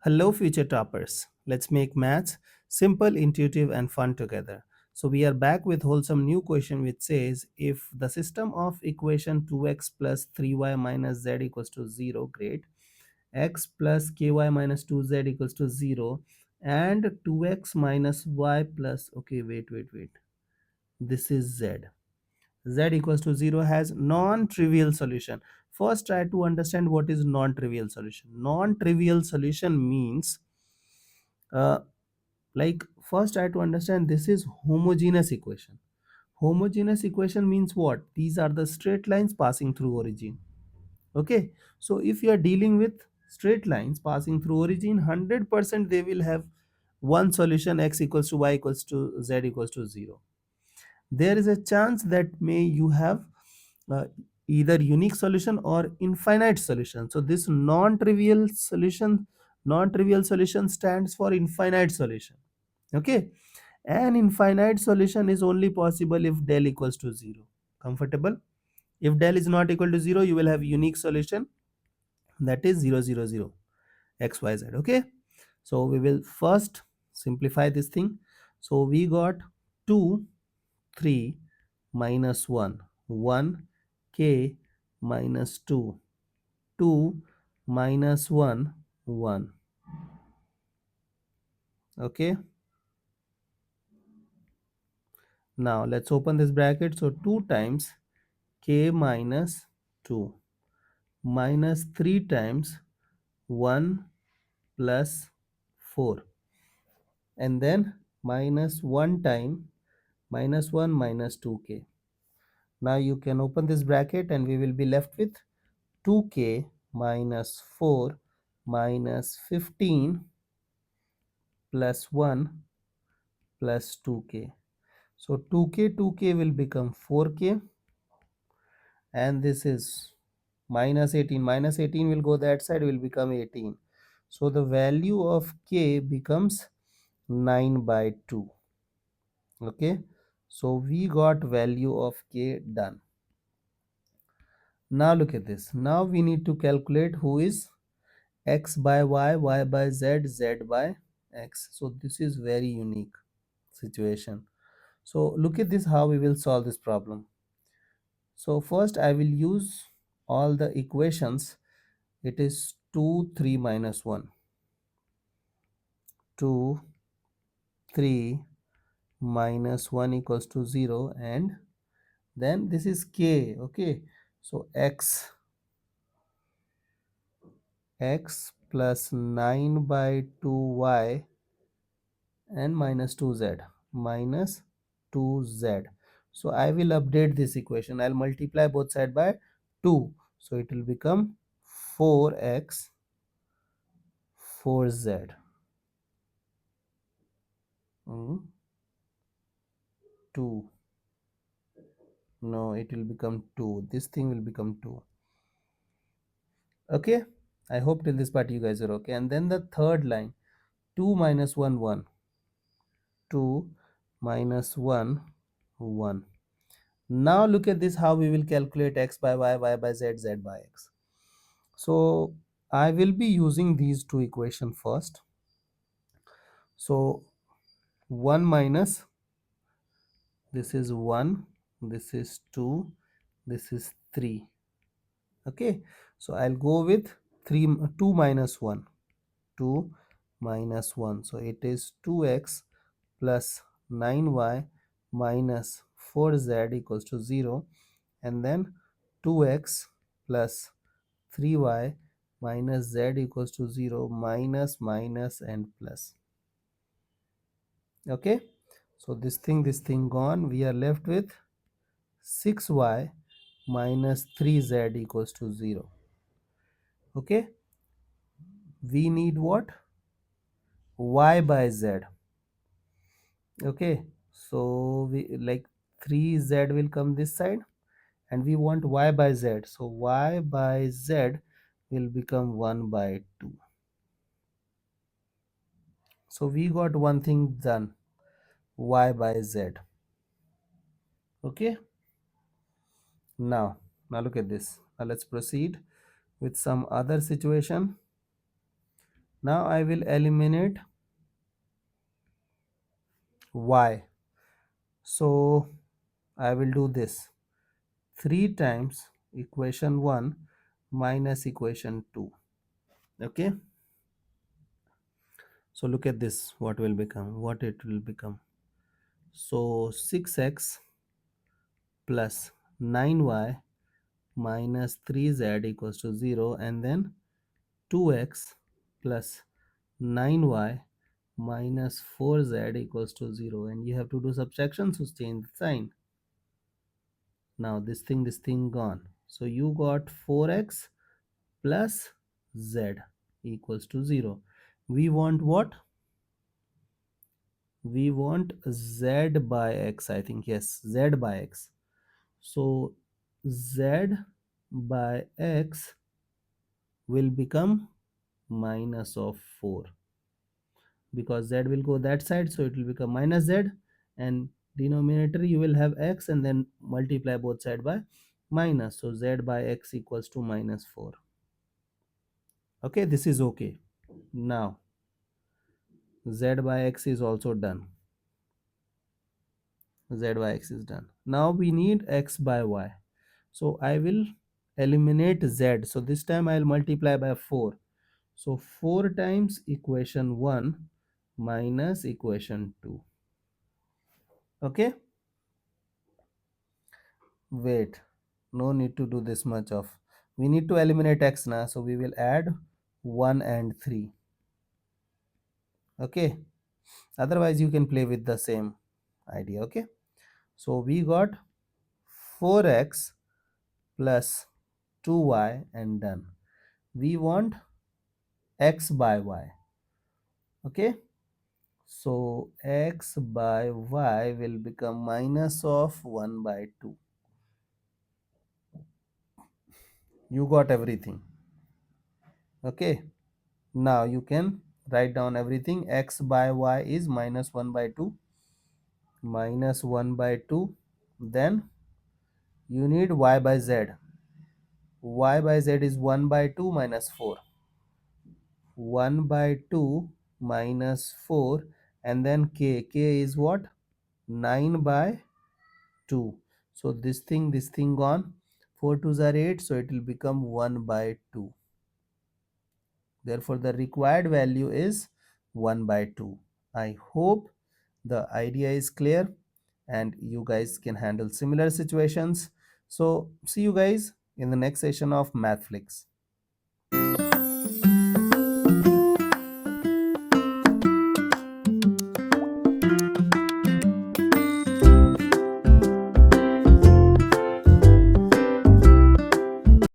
Hello, future toppers. Let's make maths simple, intuitive, and fun together. So, we are back with wholesome new question which says if the system of equation 2x plus 3y minus z equals to 0, great, x plus ky minus 2z equals to 0, and 2x minus y plus, okay, wait, this is z. Z equals to 0 has non-trivial solution. First, try to understand what is non-trivial solution. Non-trivial solution means uh, like first try to understand this is homogeneous equation. Homogeneous equation means what? These are the straight lines passing through origin. Okay, so if you are dealing with straight lines passing through origin, 100% they will have one solution, x equals to y equals to z equals to 0. There is a chance that may you have uh, either unique solution or infinite solution. So this non-trivial solution stands for infinite solution. Okay, an infinite solution is only possible if del equals to 0. Comfortable? If del is not equal to 0, you will have unique solution, that is 0 0 0 x y z. Okay, so we will first simplify this thing. So we got 2 3 minus 1 1 k minus 2 2 minus 1 1. Okay, now let's open this bracket. So 2 times k minus 2 minus 3 times 1 plus 4, and then minus 1 time minus 1 minus 2k. Now you can open this bracket and we will be left with 2k minus 4 minus 15 plus 1 plus 2k. So 2k will become 4k, and this is minus 18. Minus 18 will go that side, will become 18. So the value of k becomes 9 by 2. Okay, so we got value of k done. Now look at this. Now we need to calculate who is x by y, y by z, z by x. So this is very unique situation. So look at this, how we will solve this problem. So first I will use all the equations. It is 2 3 minus 1, 2 3 minus 1 equals to 0, and then this is k. Okay, so x plus 9 by 2y and minus 2z minus 2z. So I will update this equation. I'll multiply both side by 2, so it will become 4x 4z. 2, no, it will become 2. This thing will become 2. Okay, I hope till this part you guys are okay. And then the third line, 2 minus 1 1, 2 minus 1 1. Now look at this, how we will calculate x by y, y by z, z by x. So I will be using these two equations first. So 1 minus, this is 1, this is 2, this is 3. Okay, so I'll go with 2 minus 1, 2 minus 1. So it is 2x plus 9y minus 4z equals to 0, and then 2x plus 3y minus z equals to 0, minus minus and plus. Okay, so this thing gone, we are left with 6y minus 3z equals to 0. Okay, we need what? Y by z. Okay, so we like 3z will come this side, and we want y by z, so y by z will become 1 by 2. So we got one thing done, y by z. Okay, now look at this. Now let's proceed with some other situation. Now I will eliminate y. So I will do this 3 times equation 1 minus equation 2. Okay, so look at this, what will become, what it will become. So 6x plus 9y minus 3z equals to 0, and then 2x plus 9y minus 4z equals to 0, and you have to do subtraction, so change the sign. Now this thing gone, so you got 4x plus z equals to 0. We want what? We want z by x, I think. Yes, z by x. So z by x will become minus of 4, because z will go that side, so it will become minus z, and denominator you will have x, and then multiply both side by minus, so z by x equals to minus 4. Okay, this is okay. Now z by x is also done. Z by x is done. Now we need x by y. So I will eliminate z. So this time I will multiply by 4. So 4 times equation 1 minus equation 2. Okay? Wait. No need to do this much of. We need to eliminate x now. So we will add 1 and 3. Okay? Otherwise you can play with the same idea. Okay? So we got 4x plus 2y and done. We want x by y. Okay, so x by y will become minus of 1 by 2. You got everything. Okay, now you can write down everything. X by y is minus 1 by 2, minus 1 by 2. Then you need y by z. Y by z is 1 by 2 minus 4. 1 by 2 minus 4, and then k is what? 9 by 2. So this thing gone. 4 2s are 8, so it will become 1 by 2. Therefore the required value is 1 by 2. I hope the idea is clear and you guys can handle similar situations. So see you guys in the next session of Mathflix.